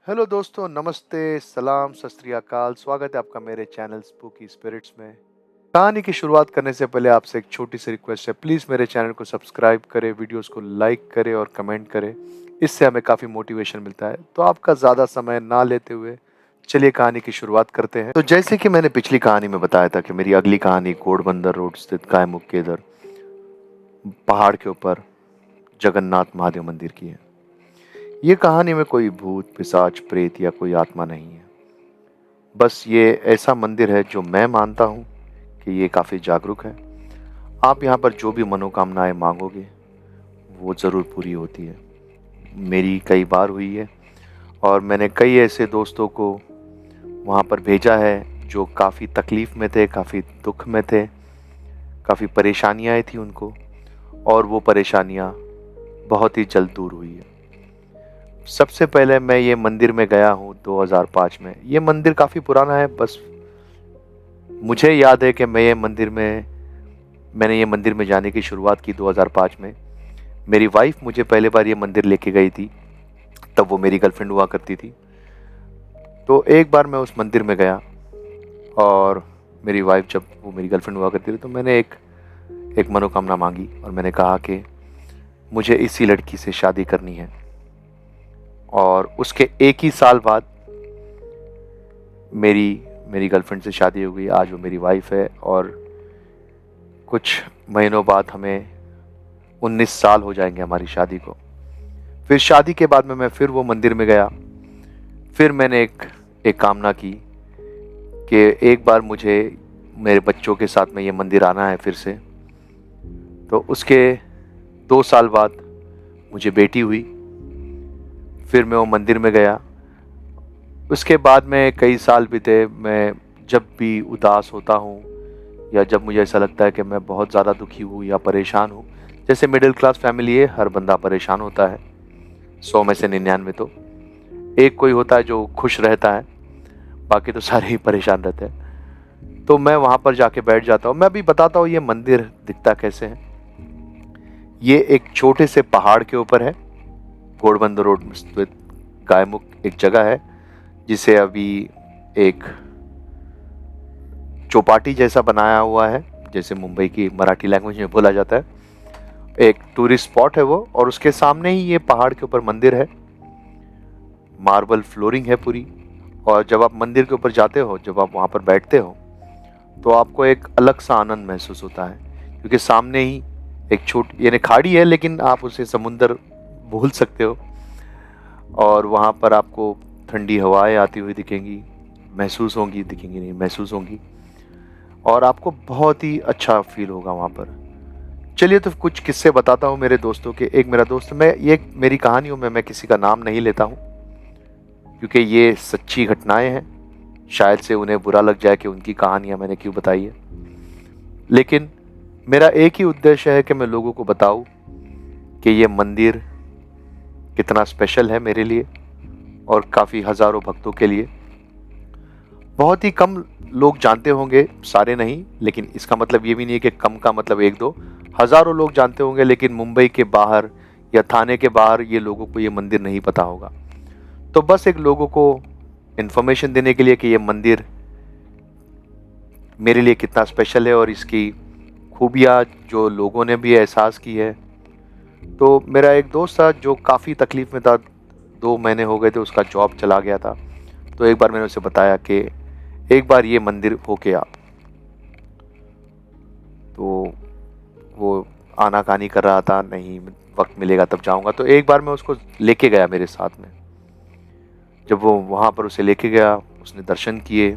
Hello दोस्तों, नमस्ते, सलाम, सत श्री अकाल। स्वागत है आपका मेरे चैनल स्पूकी स्पिरिट्स में। कहानी की शुरुआत करने से पहले आपसे एक छोटी सी रिक्वेस्ट है, प्लीज़ मेरे चैनल को सब्सक्राइब करें, वीडियोस को लाइक करें और कमेंट करें। इससे हमें काफ़ी मोटिवेशन मिलता है। तो आपका ज़्यादा समय ना लेते हुए चलिए कहानी की शुरुआत करते हैं। तो जैसे कि मैंने पिछली कहानी में बताया था कि मेरी अगली कहानी घोड़बंदर रोड स्थित गायमुख के इधर पहाड़ के ऊपर जगन्नाथ महादेव मंदिर की है। ये कहानी में कोई भूत, पिशाच, प्रेत या कोई आत्मा नहीं है। बस ये ऐसा मंदिर है जो मैं मानता हूँ कि ये काफ़ी जागरूक है। आप यहाँ पर जो भी मनोकामनाएं मांगोगे वो ज़रूर पूरी होती है। मेरी कई बार हुई है और मैंने कई ऐसे दोस्तों को वहाँ पर भेजा है जो काफ़ी तकलीफ़ में थे, काफ़ी दुख में थे, काफ़ी परेशानियाँ आई थी उनको, और वो परेशानियाँ बहुत ही जल्द दूर हुई है। सबसे पहले मैं ये मंदिर में गया हूँ 2005 में। ये मंदिर काफ़ी पुराना है। बस मुझे याद है कि मैंने ये मंदिर में जाने की शुरुआत की 2005 में। मेरी वाइफ मुझे पहली बार ये मंदिर लेके गई थी, तब वो मेरी गर्लफ्रेंड हुआ करती थी। तो एक बार मैं उस मंदिर में गया और मेरी वाइफ जब वो मेरी गर्लफ्रेंड हुआ करती थी तो मैंने एक एक मनोकामना मांगी और मैंने कहा कि मुझे इसी लड़की से शादी करनी है। और उसके एक ही साल बाद मेरी मेरी गर्लफ्रेंड से शादी हो गई। आज वो मेरी वाइफ है और कुछ महीनों बाद हमें 19 साल हो जाएंगे हमारी शादी को। फिर शादी के बाद में मैं फिर वो मंदिर में गया। फिर मैंने एक एक कामना की कि एक बार मुझे मेरे बच्चों के साथ में ये मंदिर आना है फिर से। तो उसके 2 साल बाद मुझे बेटी हुई। फिर मैं वो मंदिर में गया। उसके बाद में कई साल बीते। मैं जब भी उदास होता हूँ या जब मुझे ऐसा लगता है कि मैं बहुत ज़्यादा दुखी हूँ या परेशान हूँ, जैसे मिडिल क्लास फैमिली है, हर बंदा परेशान होता है, 100 में से 99 तो एक कोई होता है जो खुश रहता है, बाकी तो सारे ही परेशान रहते हैं। तो मैं वहाँ पर जाके बैठ जाता हूँ। मैं अभी बताता हूँ ये मंदिर दिखता कैसे है। ये एक छोटे से पहाड़ के ऊपर है। घोड़बंदर रोड में स्थित गायमुख एक जगह है जिसे अभी एक चौपाटी जैसा बनाया हुआ है, जैसे मुंबई की मराठी लैंग्वेज में बोला जाता है। एक टूरिस्ट स्पॉट है वो, और उसके सामने ही ये पहाड़ के ऊपर मंदिर है। मार्बल फ्लोरिंग है पूरी। और जब आप मंदिर के ऊपर जाते हो, जब आप वहाँ पर बैठते हो, तो आपको एक अलग सा आनंद महसूस होता है, क्योंकि सामने ही एक छोटी यानी खाड़ी है, लेकिन आप उसे समुंदर भूल सकते हो। और वहाँ पर आपको ठंडी हवाएं आती हुई दिखेंगी, महसूस होंगी, दिखेंगी नहीं, महसूस होंगी, और आपको बहुत ही अच्छा फील होगा वहाँ पर। चलिए तो कुछ किस्से बताता हूँ मेरे दोस्तों के। एक मेरा दोस्त, मैं ये मेरी कहानियों में मैं किसी का नाम नहीं लेता हूँ, क्योंकि ये सच्ची घटनाएं हैं। शायद से उन्हें बुरा लग जाए कि उनकी कहानियां मैंने क्यों बताई है, लेकिन मेरा एक ही उद्देश्य है कि मैं लोगों को बताऊं कि ये मंदिर कितना स्पेशल है मेरे लिए और काफ़ी हज़ारों भक्तों के लिए। बहुत ही कम लोग जानते होंगे, सारे नहीं, लेकिन इसका मतलब ये भी नहीं है कि कम का मतलब एक दो, हज़ारों लोग जानते होंगे, लेकिन मुंबई के बाहर या थाने के बाहर ये लोगों को ये मंदिर नहीं पता होगा। तो बस एक लोगों को इन्फॉर्मेशन देने के लिए कि ये मंदिर मेरे लिए कितना स्पेशल है और इसकी खूबियाँ जो लोगों ने भी एहसास की है। तो मेरा एक दोस्त था जो काफ़ी तकलीफ़ में था, 2 महीने हो गए थे उसका जॉब चला गया था। तो एक बार मैंने उसे बताया कि एक बार ये मंदिर होके आ। तो वो आनाकानी कर रहा था, नहीं वक्त मिलेगा तब जाऊंगा। तो एक बार मैं उसको लेके गया मेरे साथ में। जब वो वहाँ पर उसे लेके गया, उसने दर्शन किए,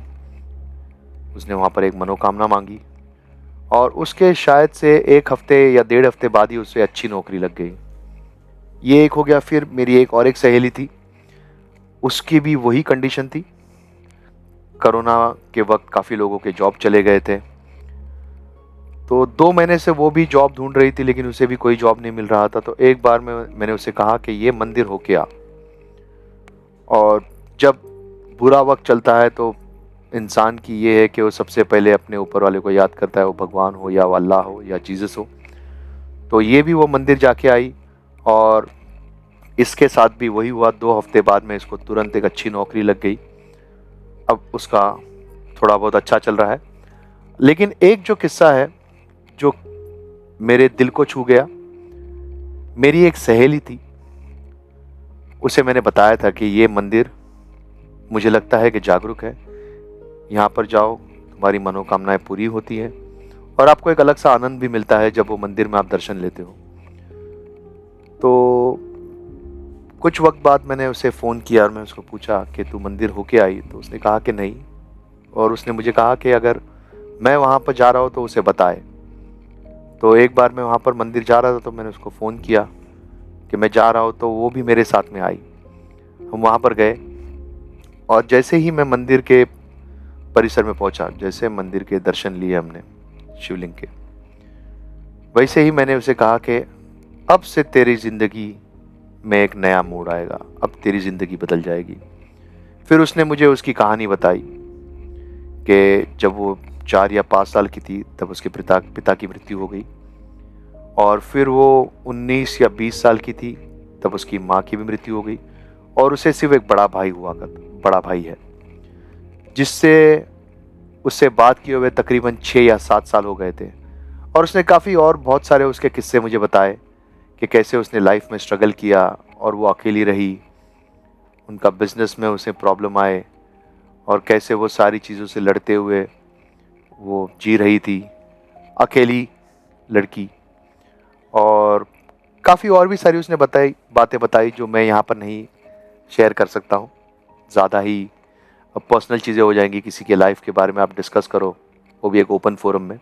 उसने वहाँ पर एक मनोकामना मांगी, और उसके शायद से 1 हफ्ते या 1.5 हफ्ते बाद ही उसे अच्छी नौकरी लग गई। ये एक हो गया। फिर मेरी एक और एक सहेली थी, उसकी भी वही कंडीशन थी। कोरोना के वक्त काफ़ी लोगों के जॉब चले गए थे, तो 2 महीने से वो भी जॉब ढूंढ रही थी, लेकिन उसे भी कोई जॉब नहीं मिल रहा था। तो एक बार मैंने उसे कहा कि ये मंदिर होके आ। और जब बुरा वक्त चलता है तो इंसान की ये है कि वो सबसे पहले अपने ऊपर वाले को याद करता है, वो भगवान हो या अल्लाह हो या जीसस हो। तो ये भी वो मंदिर जाके आई, और इसके साथ भी वही हुआ। 2 हफ्ते बाद में इसको तुरंत एक अच्छी नौकरी लग गई। अब उसका थोड़ा बहुत अच्छा चल रहा है। लेकिन एक जो किस्सा है जो मेरे दिल को छू गया, मेरी एक सहेली थी, उसे मैंने बताया था कि ये मंदिर मुझे लगता है कि जागरूक है, यहाँ पर जाओ, तुम्हारी मनोकामनाएं पूरी होती हैं और आपको एक अलग सा आनंद भी मिलता है जब वो मंदिर में आप दर्शन लेते हो। तो कुछ वक्त बाद मैंने उसे फ़ोन किया और मैं उसको पूछा कि तू मंदिर होके आई? तो उसने कहा कि नहीं, और उसने मुझे कहा कि अगर मैं वहाँ पर जा रहा हूँ तो उसे बताए। तो एक बार मैं वहाँ पर मंदिर जा रहा था तो मैंने उसको फ़ोन किया कि मैं जा रहा हूँ, तो वो भी मेरे साथ में आई। हम वहाँ पर गए और जैसे ही मैं मंदिर के परिसर में पहुंचा, जैसे मंदिर के दर्शन लिए हमने शिवलिंग के, वैसे ही मैंने उसे कहा कि अब से तेरी जिंदगी में एक नया मोड़ आएगा, अब तेरी जिंदगी बदल जाएगी। फिर उसने मुझे उसकी कहानी बताई कि जब वो 4 या 5 साल की थी तब उसके पिता की मृत्यु हो गई, और फिर वो 19 या 20 साल की थी तब उसकी माँ की भी मृत्यु हो गई, और उसे सिर्फ एक बड़ा भाई है, जिससे उससे बात किए हुए तकरीबन 6 या 7 साल हो गए थे। और उसने काफ़ी और बहुत सारे उसके किस्से मुझे बताए कि कैसे उसने लाइफ में स्ट्रगल किया और वो अकेली रही, उनका बिजनेस में उसे प्रॉब्लम आए, और कैसे वो सारी चीज़ों से लड़ते हुए वो जी रही थी, अकेली लड़की। और काफ़ी और भी सारी उसने बातें बताई जो मैं यहाँ पर नहीं शेयर कर सकता हूँ, ज़्यादा ही पर्सनल चीज़ें हो जाएंगी, किसी के लाइफ के बारे में आप डिस्कस करो, वो भी एक ओपन फोरम में।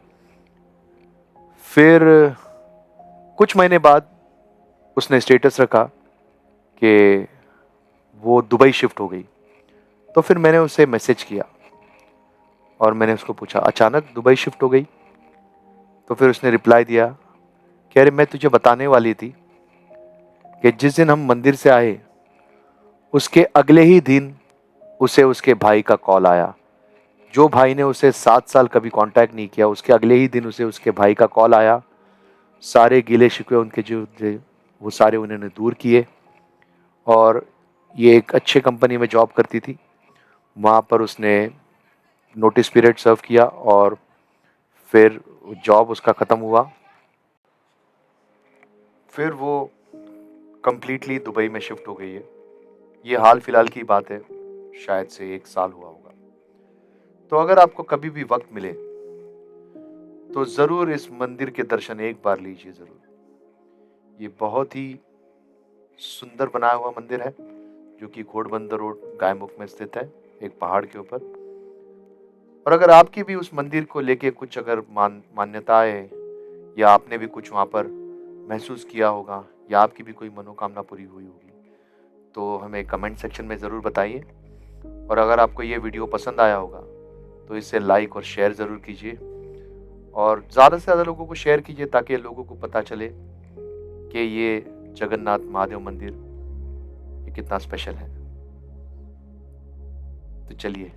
फिर कुछ महीने बाद उसने स्टेटस रखा कि वो दुबई शिफ्ट हो गई। तो फिर मैंने उसे मैसेज किया और मैंने उसको पूछा, अचानक दुबई शिफ्ट हो गई? तो फिर उसने रिप्लाई दिया कि अरे मैं तुझे बताने वाली थी कि जिस दिन हम मंदिर से आए उसके अगले ही दिन उसे उसके भाई का कॉल आया। जो भाई ने उसे 7 साल कभी कांटेक्ट नहीं किया, उसके अगले ही दिन उसे उसके भाई का कॉल आया। सारे गिले शिकवे उनके जो थे वो सारे उन्होंने दूर किए, और ये एक अच्छे कंपनी में जॉब करती थी, वहाँ पर उसने नोटिस पीरियड सर्व किया और फिर जॉब उसका ख़त्म हुआ। फिर वो कम्प्लीटली दुबई में शिफ्ट हो गई है। ये हाल फिलहाल की बात है, शायद से 1 साल हुआ होगा। तो अगर आपको कभी भी वक्त मिले तो ज़रूर इस मंदिर के दर्शन एक बार लीजिए ज़रूर। ये बहुत ही सुंदर बनाया हुआ मंदिर है जो कि घोड़बंदर रोड गायमुख में स्थित है, एक पहाड़ के ऊपर। और अगर आपकी भी उस मंदिर को लेके कुछ अगर मान्यताएं, या आपने भी कुछ वहाँ पर महसूस किया होगा, या आपकी भी कोई मनोकामना पूरी हुई होगी, तो हमें कमेंट सेक्शन में ज़रूर बताइए। और अगर आपको ये वीडियो पसंद आया होगा तो इसे लाइक और शेयर ज़रूर कीजिए, और ज़्यादा से ज़्यादा लोगों को शेयर कीजिए ताकि लोगों को पता चले कि ये जगन्नाथ महादेव मंदिर ये कितना स्पेशल है। तो चलिए